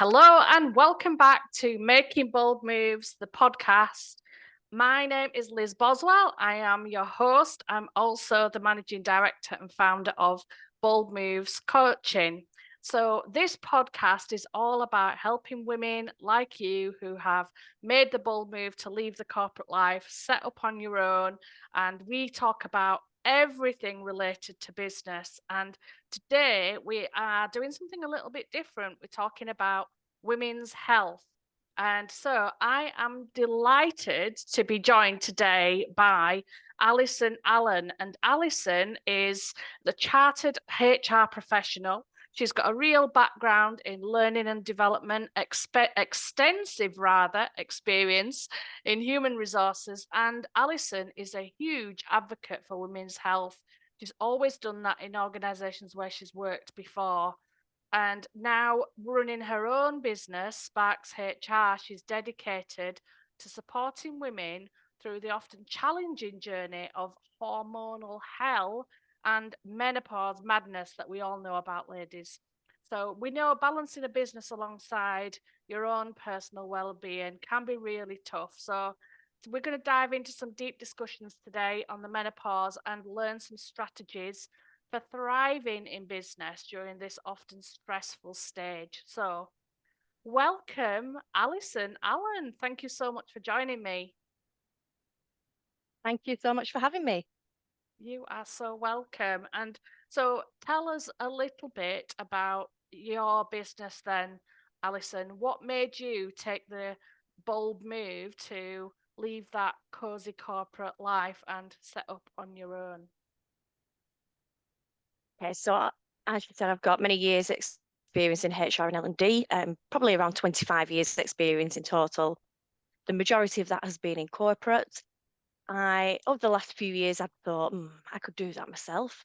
Hello and welcome back to Making Bold Moves, the podcast. My name is Liz Boswell. I am your host. I'm also the managing director and founder of Bold Moves Coaching. So, this podcast is all about helping women like you who have made the bold move to leave the corporate life, set up on your own, and we talk about everything related to business. And today we are doing something a little bit different. We're talking about women's health. And so I am delighted to be joined today by Alison Allen. And Alison is the Chartered HR professional. She's got a real background in learning and development, extensive experience in human resources. And Alison is a huge advocate for women's health. She's always done that in organizations where she's worked before. And now running her own business, Sparks HR, she's dedicated to supporting women through the often challenging journey of hormonal hell and menopause madness that we all know about, ladies. So we know balancing a business alongside your own personal well-being can be really tough. So we're going to dive into some deep discussions today on the menopause and learn some strategies for thriving in business during this often stressful stage. So, welcome, Alison Allen. Thank you so much for joining me. Thank you so much for having me. You are so welcome. And so, tell us a little bit about your business then, Alison. What made you take the bold move to leave that cozy corporate life and set up on your own? Okay, so as you said, I've got many years experience in HR and L&D, probably around 25 years experience in total. The majority of that has been in corporate. Over the last few years, I've thought, I could do that myself,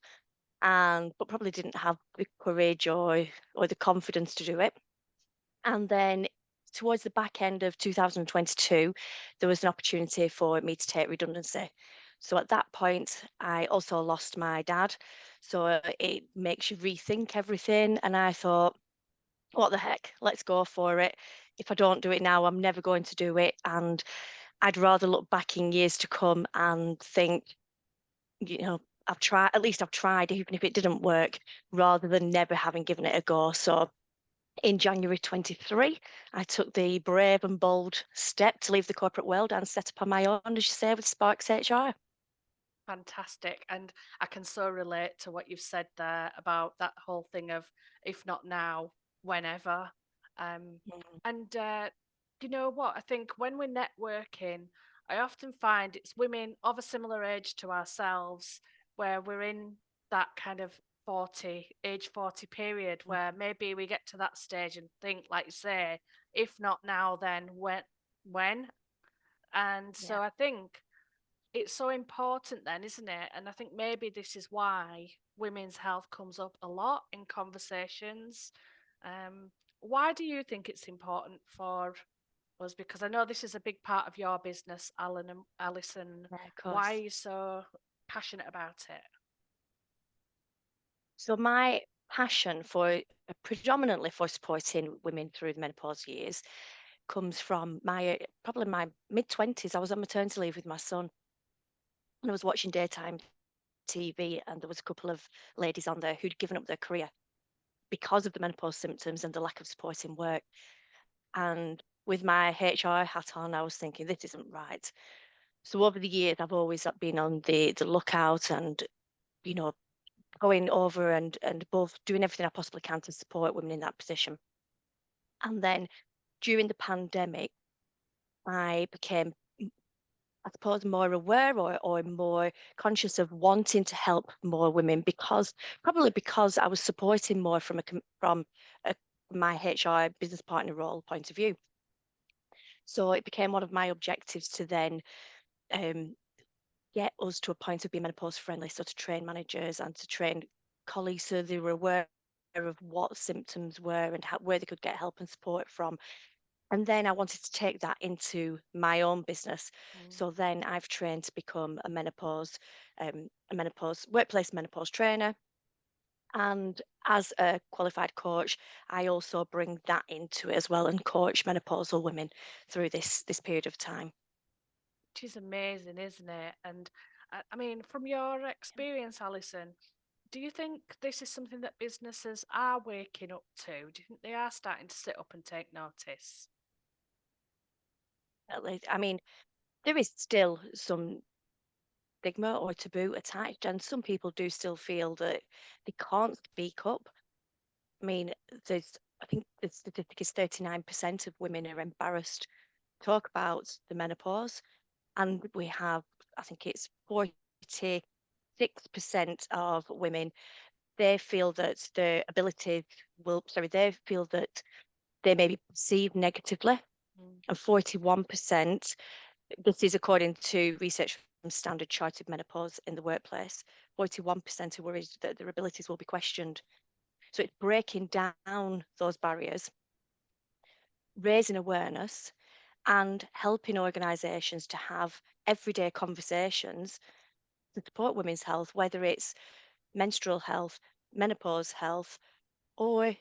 but probably didn't have the courage or the confidence to do it. And then towards the back end of 2022, there was an opportunity for me to take redundancy. So at that point, I also lost my dad. So it makes you rethink everything. And I thought, what the heck, let's go for it. If I don't do it now, I'm never going to do it. And I'd rather look back in years to come and think, I've tried, at least I've tried, even if it didn't work, rather than never having given it a go. So in January 23, I took the brave and bold step to leave the corporate world and set up on my own, as you say, with Sparks HR. Fantastic. And I can so relate to what you've said there about that whole thing of if not now, whenever. Um, Mm. and you know what? I think when we're networking, I often find it's women of a similar age to ourselves where we're in that kind of age 40 period where maybe we get to that stage and think, like you say, if not now, then when? And Yeah. so I think it's so important then, isn't it? And I think maybe this is why women's health comes up a lot in conversations. Um, why do you think it's important for us? Because I know this is a big part of your business, Alan and Alison. Yeah, of Why are course. you so passionate about it? So my passion for predominantly for supporting women through the menopause years comes from my probably my mid-20s. I was on maternity leave with my son and I was watching daytime TV, and there was a couple of ladies on there who'd given up their career because of the menopause symptoms and the lack of support in work. And with my HR hat on, I was thinking, this isn't right. So over the years, I've always been on the lookout and, you know, going over and above, doing everything I possibly can to support women in that position. And then during the pandemic, I became, I suppose, more aware or more conscious of wanting to help more women probably because I was supporting more from a, my HR business partner role point of view. So it became one of my objectives to then um, get us to a point of being menopause friendly, so to train managers and to train colleagues so they were aware of what symptoms were and where they could get help and support from. And then I wanted to take that into my own business. Mm. So then I've trained to become a menopause workplace menopause trainer. And as a qualified coach, I also bring that into it as well and coach menopausal women through this period of time. Which is amazing, isn't it? And I mean, from your experience, Alison, do you think this is something that businesses are waking up to? Do you think they are starting to sit up and take notice? I mean, there is still some stigma or taboo attached, and some people do still feel that they can't speak up. I mean, I think the statistic is 39% of women are embarrassed to talk about the menopause, and we have, I think it's 46% of women, they feel that they feel that they may be perceived negatively, Mm. and 41%, this is according to research from Standard Chartered Menopause in the Workplace, 41% are worried that their abilities will be questioned. So it's breaking down those barriers, raising awareness, and helping organisations to have everyday conversations to support women's health, whether it's menstrual health, menopause health, or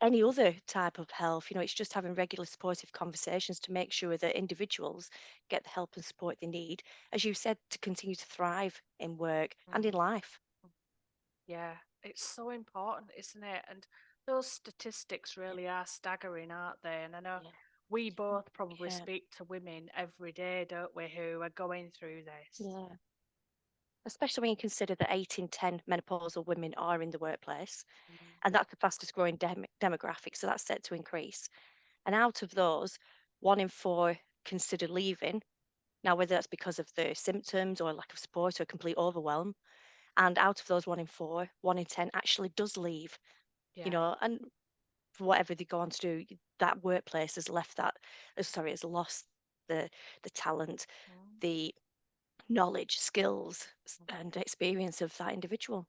any other type of health. It's just having regular supportive conversations to make sure that individuals get the help and support they need, as you said, to continue to thrive in work and in Mm. life. Yeah, it's so important, isn't it? And those statistics Yeah, really are staggering, aren't they? And I know yeah, we both probably yeah, speak to women every day, don't we, who are going through this. yeah. Especially when you consider that 8 in 10 menopausal women are in the workplace, Mm. and that's the fastest growing demographic, so that's set to increase. And out of those, 1 in 4 consider leaving. Now, whether that's because of the symptoms or lack of support or complete overwhelm, and out of those 1 in 4, 1 in 10 actually does leave, Yeah. and for whatever they go on to do, that workplace has left has lost the talent, Mm. the knowledge, skills, Mm. and experience of that individual.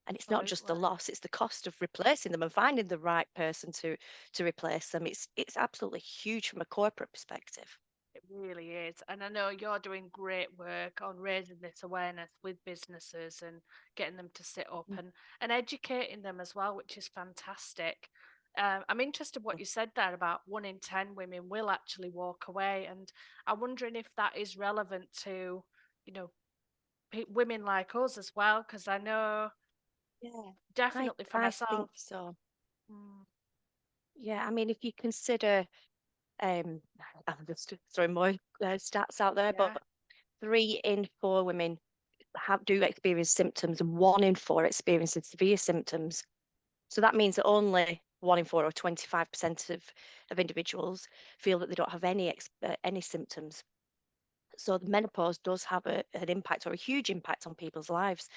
And it's not just the Absolutely. loss, it's the cost of replacing them and finding the right person to replace them. It's absolutely huge from a corporate perspective. It really is. And I know you're doing great work on raising this awareness with businesses and getting them to sit up Mm, and educating them as well, which is fantastic. I'm interested what mm. you said there about 1 in 10 women will actually walk away. And I'm wondering if that is relevant to, you know, women like us as well, because I know Yeah, I definitely for I myself. think so. Mm. Yeah, I mean, if you consider, um, I'm just throwing more stats out there, but Yeah. 3 in 4 women do experience symptoms, and 1 in 4 experiences severe symptoms. So that means that only 1 in 4, or 25% of individuals, feel that they don't have any symptoms. So the menopause does have an impact, or a huge impact, on people's lives,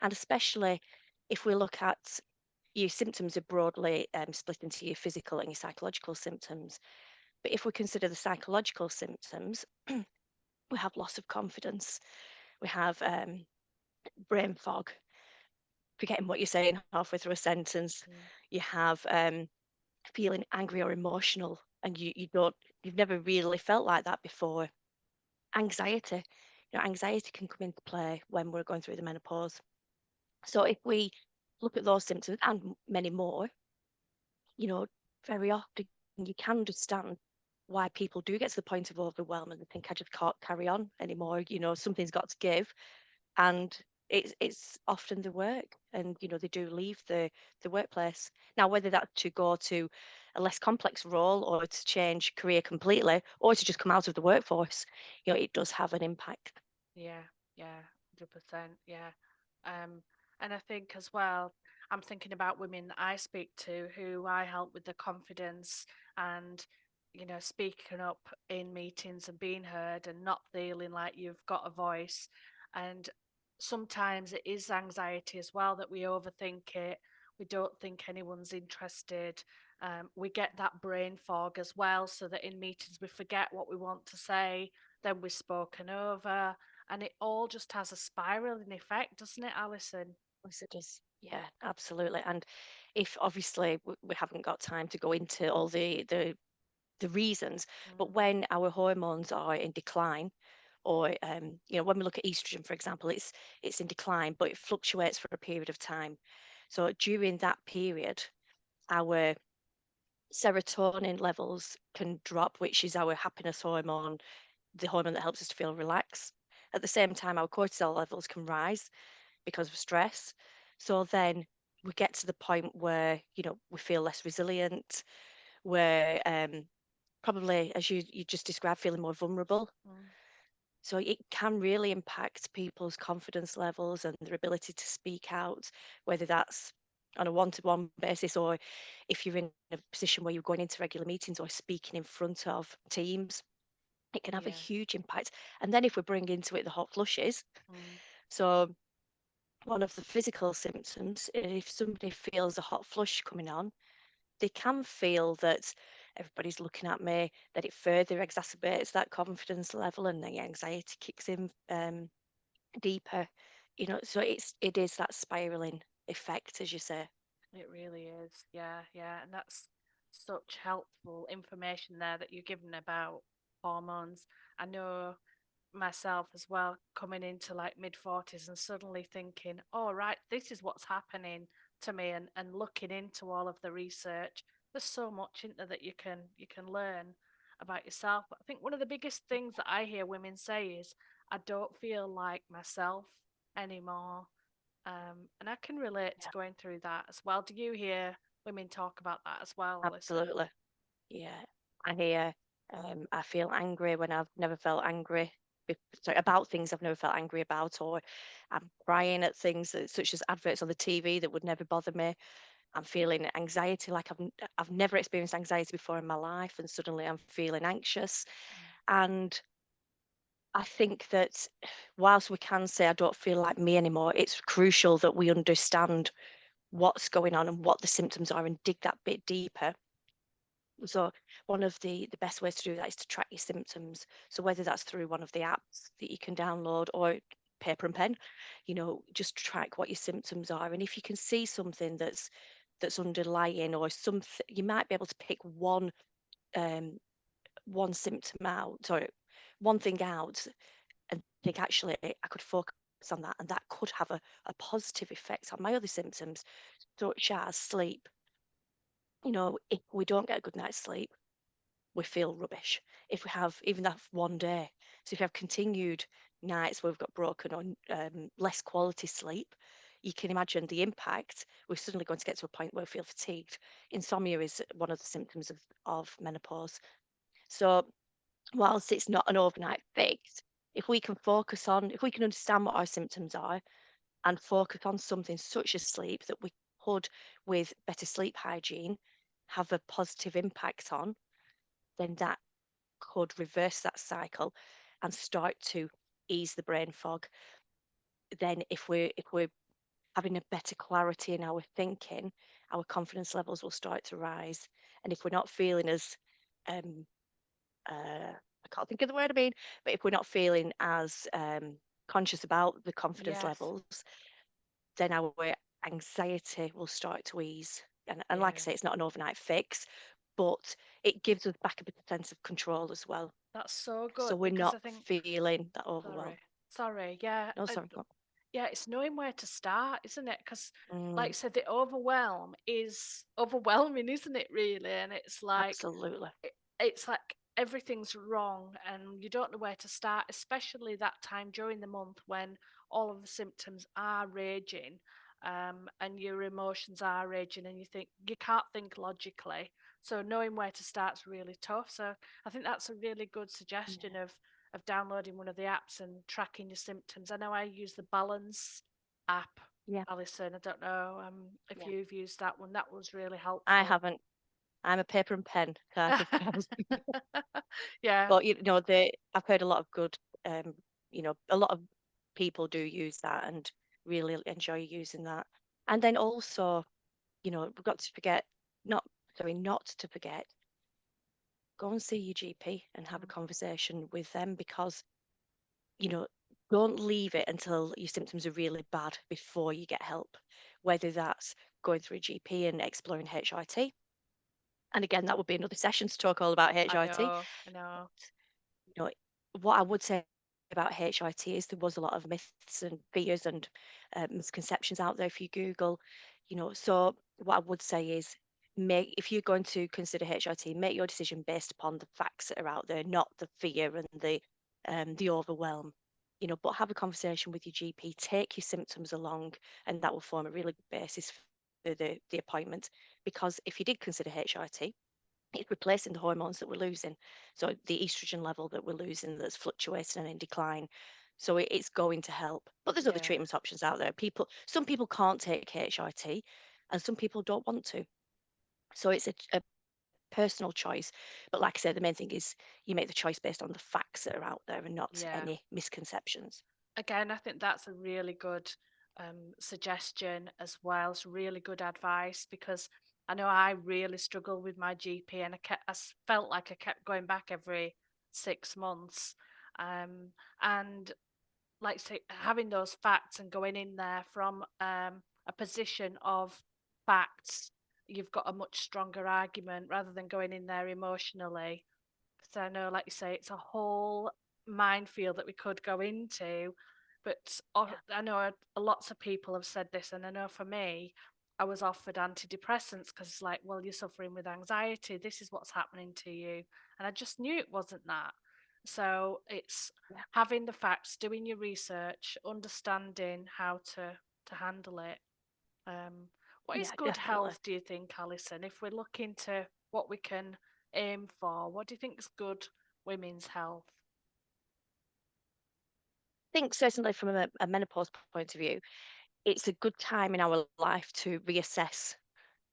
and especially if we look at your symptoms are broadly split into your physical and your psychological symptoms. But if we consider the psychological symptoms, we have loss of confidence, we have brain fog, forgetting what you're saying halfway through a sentence. Mm. You have feeling angry or emotional, and you've never really felt like that before. Anxiety, anxiety can come into play when we're going through the menopause. So if we look at those symptoms and many more, you know, very often you can understand why people do get to the point of overwhelm and they think, I just can't carry on anymore. Something's got to give, and it's often the work, and they do leave the workplace. Now, whether that's to go to a less complex role, or to change career completely, or to just come out of the workforce, it does have an impact. Yeah, yeah, 100%. Yeah. Um, and I think as well, I'm thinking about women that I speak to who I help with the confidence and, speaking up in meetings and being heard and not feeling like you've got a voice. And sometimes it is anxiety as well that we overthink it. We don't think anyone's interested. We get that brain fog as well, so that in meetings we forget what we want to say, then we're spoken over, and it all just has a spiraling effect, doesn't it, Alison? Yes, it does. Yeah, absolutely. And if obviously we haven't got time to go into all the reasons, but Mm. when our hormones are in decline, or when we look at estrogen, for example, it's in decline, but it fluctuates for a period of time. So during that period, our serotonin levels can drop, which is our happiness hormone, the hormone that helps us to feel relaxed. At the same time, our cortisol levels can rise because of stress. So then we get to the point where, we feel less resilient, where probably, as you just described, feeling more vulnerable. Mm. So it can really impact people's confidence levels and their ability to speak out, whether that's on a one-to-one basis or if you're in a position where you're going into regular meetings or speaking in front of teams, it can have a Yeah. huge impact. And then if we bring into it the hot flushes, Mm. so one of the physical symptoms, if somebody feels a hot flush coming on, they can feel that everybody's looking at me, that it further exacerbates that confidence level and the anxiety kicks in deeper. So it is that spiraling effect, as you say. It really is. Yeah, yeah. And that's such helpful information there that you're given about hormones. I know myself as well, coming into like mid 40s and suddenly thinking, oh, right, this is what's happening to me, and looking into all of the research. There's so much in there that you can learn about yourself. But I think one of the biggest things that I hear women say is, I don't feel like myself anymore. And I can relate to Yeah, going through that as well. Do you hear women talk about that as well, Alison? absolutely. Yeah, I hear. I feel angry when I've never felt angry. Sorry, about things I've never felt angry about, or I'm crying at things such as adverts on the TV that would never bother me. I'm feeling anxiety like I've never experienced anxiety before in my life, and suddenly I'm feeling anxious. And I think that whilst we can say I don't feel like me anymore, it's crucial that we understand what's going on and what the symptoms are and dig that bit deeper. So one of the best ways to do that is to track your symptoms. So whether that's through one of the apps that you can download or paper and pen, just track what your symptoms are. And if you can see something that's underlying or something, you might be able to pick um one symptom out or one thing out and think actually I could focus on that and that could have a positive effect on my other symptoms, such as sleep. If we don't get a good night's sleep, we feel rubbish. If we have even that one day, so if we have continued nights where we've got broken or less quality sleep, you can imagine the impact. We're suddenly going to get to a point where we feel fatigued. Insomnia is one of the symptoms of menopause. So whilst it's not an overnight fix, if we can understand what our symptoms are and focus on something such as sleep that we could, with better sleep hygiene, have a positive impact on, then that could reverse that cycle and start to ease the brain fog. Then if we're having a better clarity in our thinking, our confidence levels will start to rise. And if we're not feeling as um I can't think of the word I mean, but if we're not feeling as conscious about the confidence Yes. levels, then our anxiety will start to ease. And like I Yeah. say, it's not an overnight fix, but it gives us back a bit of sense of control as well. That's so So good we're because not I think, feeling that sorry, overwhelm. sorry, yeah, No, sorry. Go yeah, it's knowing where to start, isn't it? Because, on. like you said, the overwhelm is overwhelming, isn't it, really? And Absolutely. it's like everything's wrong and you don't know where to start, especially that time during the month when all of the symptoms are raging, and your emotions are raging, and you can't think logically. So knowing where to start is really tough. So I think that's a really good suggestion Yeah. of downloading one of the apps and tracking your symptoms. I know I use the Balance app, Yeah. Alison. I don't know if Yeah. you've used that one. That was really I helpful. haven't. I'm a paper and pen type of person. Yeah. But I've heard a lot of good a lot of people do use that and really enjoy using that. And then also, we've got to forget not sorry, not to forget, go and see your GP and have a Mm. conversation with them because, you know, don't leave it until your symptoms are really bad before you get help, whether that's going through a GP and exploring HRT. And again, that would be another session to talk all about I HRT. know, I know. You know, what I would say about HRT is there was a lot of myths and fears and misconceptions out there. If you Google, So what I would say is, if you're going to consider HRT, make your decision based upon the facts that are out there, not the fear and the overwhelm. But have a conversation with your GP, take your symptoms along, and that will form a really good basis for the appointment. Because if you did consider HRT, it's replacing the hormones that we're losing. So the estrogen level that we're losing that's fluctuating and in decline. So it's going to help. But there's other Yeah. treatment options out there. Some people can't take HRT and some people don't want to. So it's a personal choice. But like I said, the main thing is you make the choice based on the facts that are out there and not Yeah. any misconceptions. Again, I think that's a really good suggestion as well. It's really good advice because I know I really struggle with my GP, and felt like I kept going back every 6 months. And like say, having those facts and going in there from a position of facts, you've got a much stronger argument rather than going in there emotionally. So I know, like you say, it's a whole minefield that we could go into. But Yeah. I know lots of people have said this, and I know for me, I was offered antidepressants because it's like, well, you're suffering with anxiety. This is what's happening to you. And I just knew it wasn't that. So it's Yeah. having the facts, doing your research, understanding how to handle it. What is Yeah, good definitely. health, do you think, Alison? If we're looking to what we can aim for, what do you think is good women's health? I think certainly from a menopause point of view, it's a good time in our life to reassess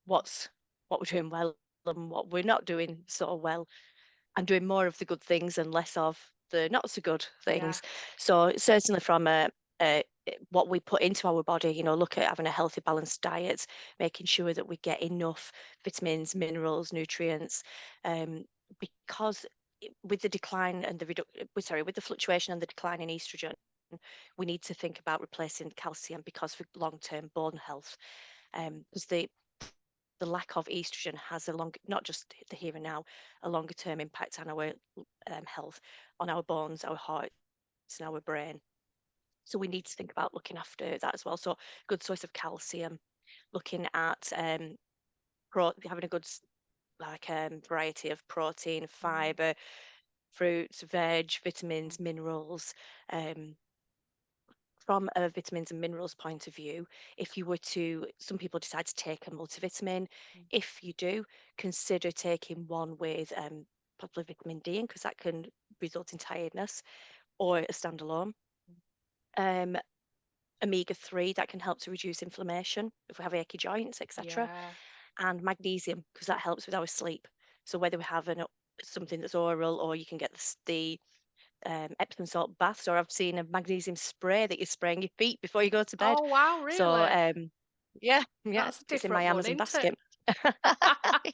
what's what we're doing well and what we're not doing so well, and doing more of the good things and less of the not so good Yeah. things. So certainly from what we put into our body, look at having a healthy, balanced diet, making sure that we get enough vitamins, minerals, nutrients, because with the decline and with the fluctuation and the decline in estrogen, we need to think about replacing calcium because for long-term bone health, because the lack of estrogen has not just the here and now, a longer term impact on our health, on our bones, our hearts, and our brain. So we need to think about looking after that as well. So good source of calcium, looking at having a good variety of protein, Mm, fiber, fruits, veg, vitamins, minerals. Um, from a vitamins and minerals point of view, if you were to, some people decide to take a multivitamin. mm, If you do, consider taking one with probably vitamin D, because that can result in tiredness, or a standalone. mm. Um, Omega-3, that can help to reduce inflammation if we have achy joints, etc. Yeah. And magnesium, because that helps with our sleep. So whether we have something that's oral, or you can get the Epsom salt baths, or I've seen a magnesium spray that you're spraying your feet before you go to bed. Oh, wow, So really? yeah, yeah, That's a it's in my different one, Amazon isn't it? basket.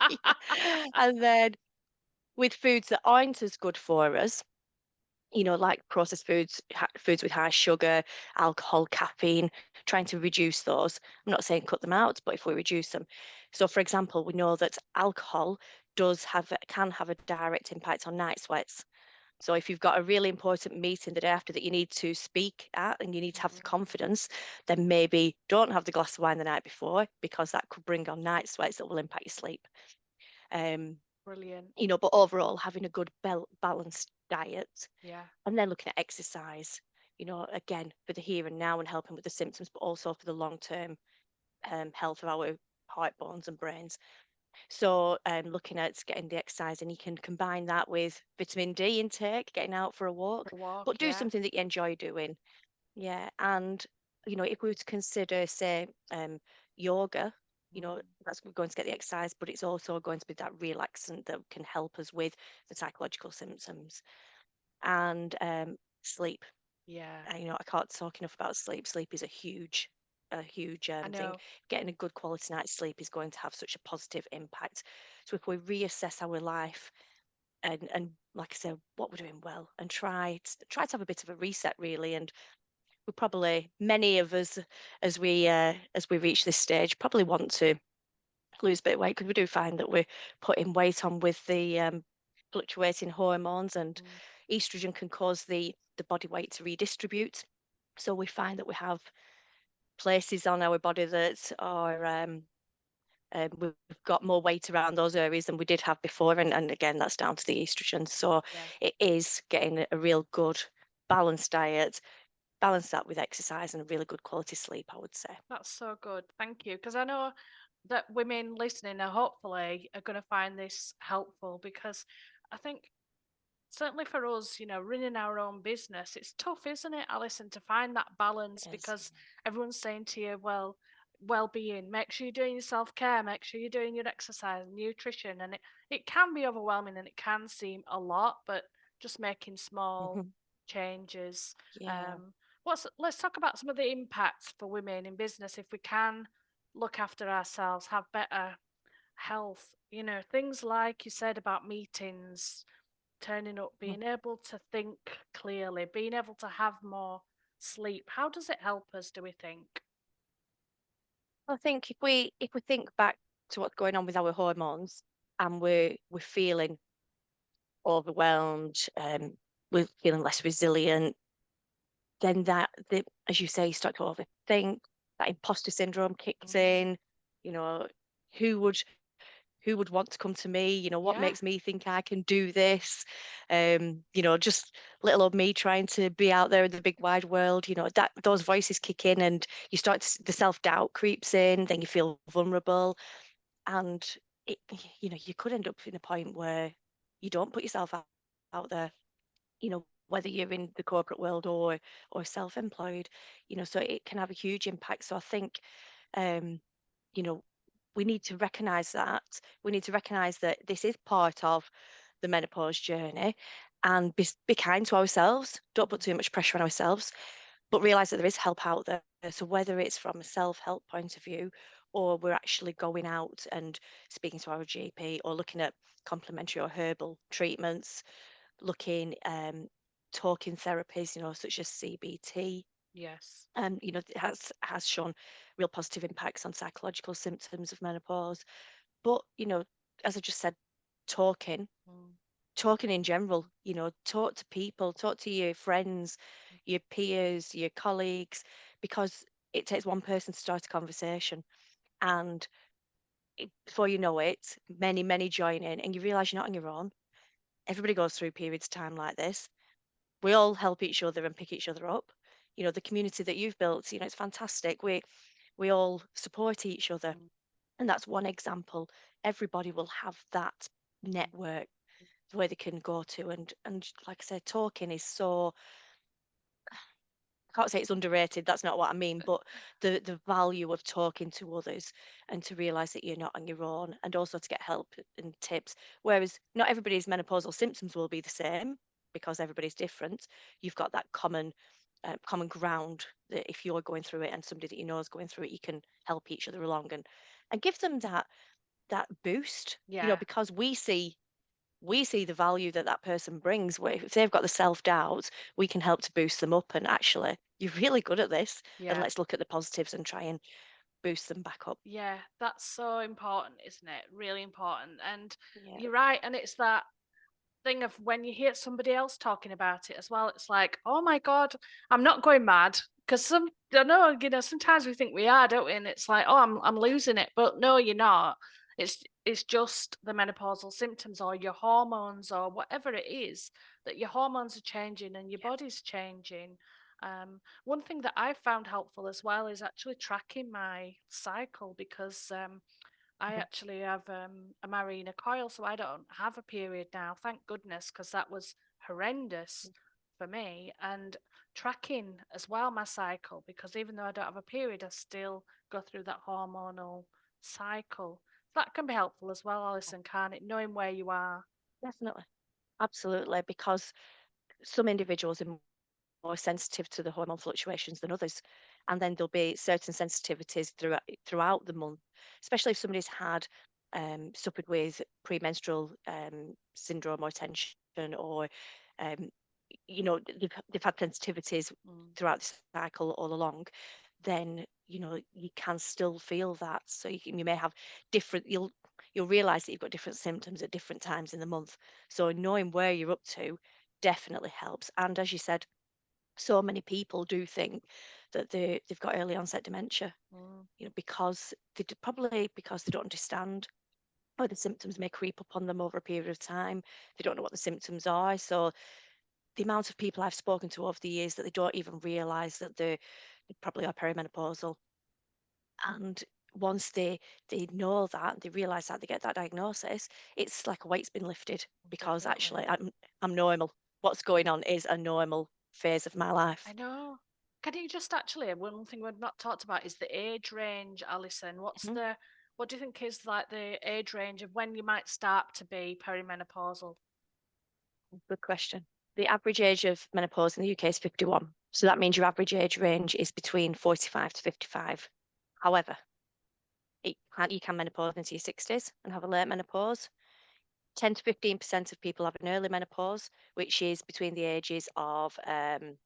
Yeah. And then with foods that aren't as good for us, like processed foods, foods with high sugar, alcohol, caffeine, trying to reduce those. I'm not saying cut them out, but if we reduce them. So, for example, we know that alcohol can have a direct impact on night sweats. So if you've got a really important meeting the day after that you need to speak at and you need to have the Mm, confidence, then maybe don't have the glass of wine the night before, because that could bring on night sweats that will impact your sleep. Um, brilliant. but overall, having a good balanced diet, Yeah. and then looking at exercise, again, for the here and now and helping with the symptoms, but also for the long term health of our heart, bones, and brains. So, looking at getting the exercise, and you can combine that with vitamin D intake, getting out for a walk, The walk, but do yeah. something that you enjoy doing. Yeah. And, if we were to consider, say, yoga, Mm, that's going to get the exercise, but it's also going to be that relaxant that can help us with the psychological symptoms. And sleep. yeah. I can't talk enough about sleep. Sleep is a huge I thing. know. Getting a good quality night's sleep is going to have such a positive impact. So if we reassess our life, and like I said, what we're doing well, and try to have a bit of a reset, really. And we probably, many of us, as we reach this stage, probably want to lose a bit of weight, because we do find that we're putting weight on with the fluctuating hormones, and Mm, estrogen can cause the body weight to redistribute. So we find that we have places on our body that are we've got more weight around those areas than we did have before, and again, that's down to the estrogen. So Yeah. it is getting a real good balanced diet, balance that with exercise and a really good quality sleep, I would say. That's so good. Thank you. Because I know that women listening are hopefully are going to find this helpful because I think certainly for us, running our own business, it's tough, isn't it, Alison, to find that balance It is. because everyone's saying to you, well-being, make sure you're doing your self-care, make sure you're doing your exercise, nutrition, and it can be overwhelming and it can seem a lot, but just making small Mhm. changes. Yeah. Um, let's talk about some of the impacts for women in business if we can look after ourselves, have better health, things like you said about meetings, turning up, Mhm. being able to think clearly, being able to have more sleep. How does it help us, do we think? I think if we think back to what's going on with our hormones, and we're feeling overwhelmed, we're feeling less resilient, then as you say, you start to overthink. That imposter syndrome kicks Mm. in. You know, who would who would want to come to me? What Yeah. makes me think I can do this? Just little old me trying to be out there in the big wide world. That those voices kick in, and the self doubt creeps in. Then you feel vulnerable, and it, you could end up in a point where you don't put yourself out there, whether you're in the corporate world or self-employed, so it can have a huge impact. So I think, um, you know, we need to recognize that. We need to recognize that this is part of the menopause journey, and be kind to ourselves. Don't put Mhm. too much pressure on ourselves, but realize that there is help out there. So whether it's from a self-help point of view, or we're actually going out and speaking to our GP, or looking at complementary or herbal treatments, looking talking therapies, such as CBT, Yes. it has shown real positive impacts on psychological symptoms of menopause. But as I just said, talking Mm. talking in general, talk to people, talk to your friends, your peers, your colleagues, because it takes one person to start a conversation, and before you know it, many join in, and you realize you're not on your own. Everybody goes through periods of time like this. We all help each other and pick each other up. The community that you've built, it's fantastic. We all support each other, Mm. and that's one example. Everybody will have that Mm. network where they can go to, and like I said, talking is so, I can't say it's underrated, that's not what I mean, but the value of talking to others, and to realize that you're not on your own, and also to get help and tips. Whereas not everybody's menopausal symptoms will be the same, because everybody's different. You've got that common ground, that if you're going through it and somebody that you know is going through it, you can help each other along, and give them that boost, Yeah. because we see the value that that person brings. Where if they've got the self-doubt, we can help to boost them up, and actually, you're really good at this, and Yeah. let's look at the positives and try and boost them back up. Yeah. That's so important, isn't it? Really important. And Yeah. you're right. And it's that thing of when you hear somebody else talking about it as well, it's like, oh my God, I'm not going mad. Because I know, sometimes we think we are, don't we? And it's like, oh, I'm losing it. But no, you're not. It's just the menopausal symptoms or your hormones or whatever it is that your hormones are changing and your Yeah. body's changing. One thing that I found helpful as well is actually tracking my cycle because I Mhm. actually have a marina coil, so I don't have a period now. Thank goodness, because that was horrendous for me. And tracking as well my cycle, because even though I don't have a period, I still go through that hormonal cycle. That can be helpful as well, Alison, can't it? Knowing where you are. Definitely. Absolutely. Because some individuals are more sensitive to the hormone fluctuations than others. And then there'll be certain sensitivities throughout the month, especially if somebody's had suffered with premenstrual syndrome or tension, or um, they've had sensitivities Mm. throughout the cycle all along. Then you can still feel that. So you may have different. You'll realize that you've got different symptoms at different times in the month. So knowing where you're up to definitely helps. And as you said, So many people do think that they've got early onset dementia, because probably because they don't understand, or the symptoms may creep up on them over a period of time. They don't know what the symptoms are. So the amount of people I've spoken to over the years that they don't even realise that they probably are perimenopausal. And once they know that, they realise that, they get that diagnosis, it's like a weight's been lifted, because Definitely. actually I'm normal. What's going on is a normal phase of my life. I know. Can you just actually, one thing we've not talked about is the age range, Alison. Mhm. What do you think is like the age range of when you might start to be perimenopausal? Good question. The average age of menopause in the UK is 51. So that means your average age range is between 45 to 55. However, you can menopause into your 60s and have a late menopause. 10 to 15% of people have an early menopause, which is between the ages of Like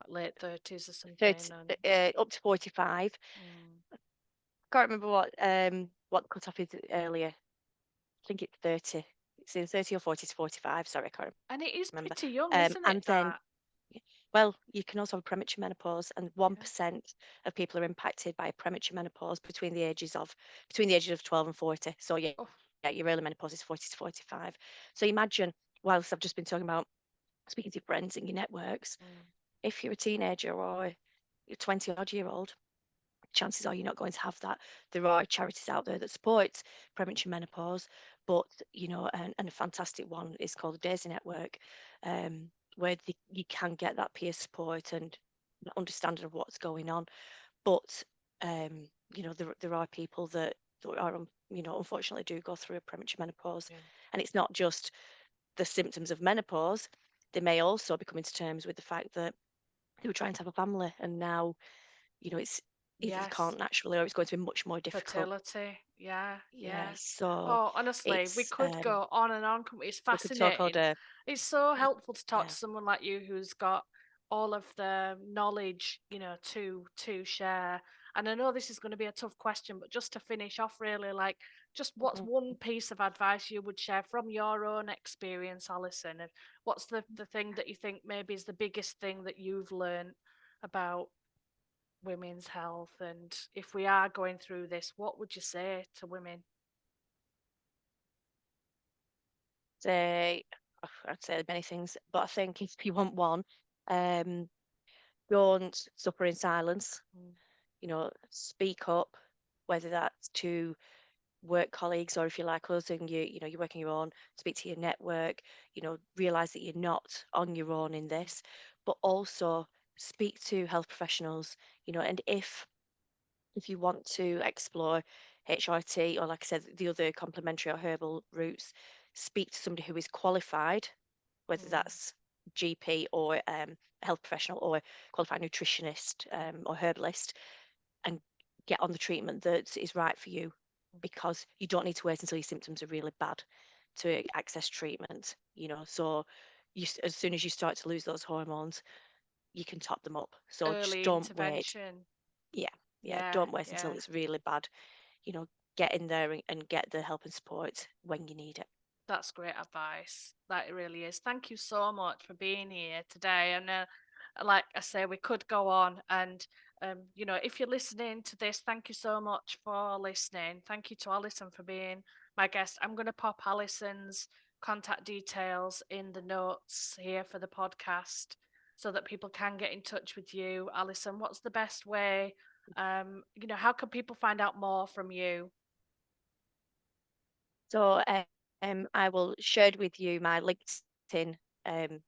late 30s or something? 30, And up to 45. mm. Can't remember what the cutoff is earlier. I think it's 30. It's either 30 or 40 to 45. Sorry, I can't And it is remember. pretty young, isn't it, And then, that? well, you can also have premature menopause, and Yeah. 1% of people are impacted by premature menopause between the ages of 12 and 40. So yeah, Oh, yeah, your early menopause is 40 to 45. So imagine, whilst I've just been talking about speaking to your friends and your networks, mm. if you're a teenager or you're 20 odd year old, chances are you're not going to have that. There are charities out there that support premature menopause, but and a fantastic one is called the Daisy Network, where you can get that peer support and understanding of what's going on. But there are people that are unfortunately do go through a premature menopause, Yeah. and it's not just the symptoms of menopause. They may also be coming to terms with the fact that they were trying to have a family, and now it's either they Yes. can't naturally, or it's going to be much more difficult. Fertility. Yeah, Yeah, yeah. so Oh, honestly, we it's could go on and on, couldn't we? It's we could talk all fascinating. day. It's so helpful to talk Yeah. to someone like you who's got all of the knowledge, to share. And I know this is going to be a tough question, but just to finish off, really, like, just what's Mhm. one piece of advice you would share from your own experience, Alison? And what's the thing that you think maybe is the biggest thing that you've learned about women's health? And if we are going through this, what would you say to women? Say, I'd say many things, but I think if you want one, um, don't suffer in silence. Mm, Speak up, whether that's to work colleagues, or if you're like us and you're working your own, speak to your network. Realize that you're not on your own in this, but also speak to health professionals. And if you want to explore HRT, or like I said, the other complementary or herbal routes, speak to somebody who is qualified, whether mm. that's GP or health professional or qualified nutritionist, or herbalist, and get on the treatment that is right for you, because you don't need to wait until your symptoms are really bad to access treatment. So as soon as you start to lose those hormones, you can top them up. So just Early don't wait. intervention. Yeah, yeah, Yeah, don't wait until yeah. it's really bad. you know get in there and get the help and support when you need it. That's great advice. That it really is. Thank you so much for being here today. And like I say, we could go on. And if you're listening to this, thank you so much for listening. Thank you to Alison for being my guest. I'm going to pop Alison's contact details in the notes here for the podcast so that people can get in touch with you. Alison, what's the best way? How can people find out more from you? So I will share with you my LinkedIn um,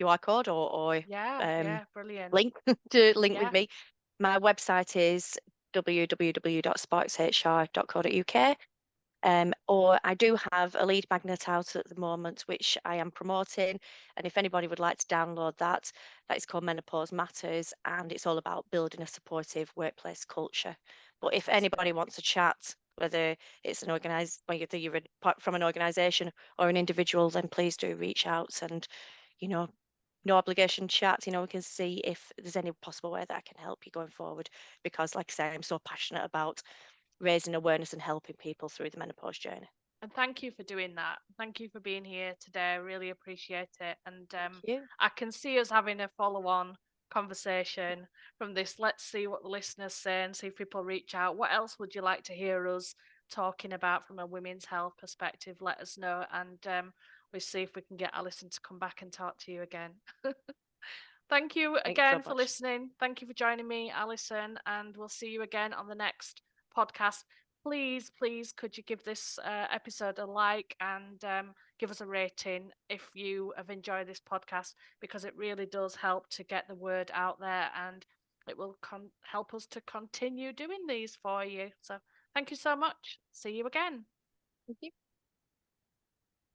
QR code, or Yeah, um, yeah, brilliant. link to link with Yeah. me. My website is www.sparkshr.co.uk. Or I do have a lead magnet out at the moment, which I am promoting. And if anybody would like to download that, that is called Menopause Matters, and it's all about building a supportive workplace culture. But if anybody Fantastic. wants to chat, whether it's whether you're from an organisation or an individual, then please do reach out, and you know, no obligation chat. We can see if there's any possible way that I can help you going forward. Because, like I say, I'm so passionate about raising awareness and helping people through the menopause journey. And thank you for doing that. Thank you for being here today. I really appreciate it. And Thank you. I can see us having a follow-on conversation from this. Let's see what the listeners say and see if people reach out. What else would you like to hear us talking about from a women's health perspective? Let us know, and we'll see if we can get Alison to come back and talk to you again. Thank you Thank you so again for much. listening. Thank you for joining me, Alison, and we'll see you again on the next podcast. Please, please, could you give this episode a like and give us a rating if you have enjoyed this podcast, because it really does help to get the word out there, and it will help us to continue doing these for you. So thank you so much. See you again. Thank you.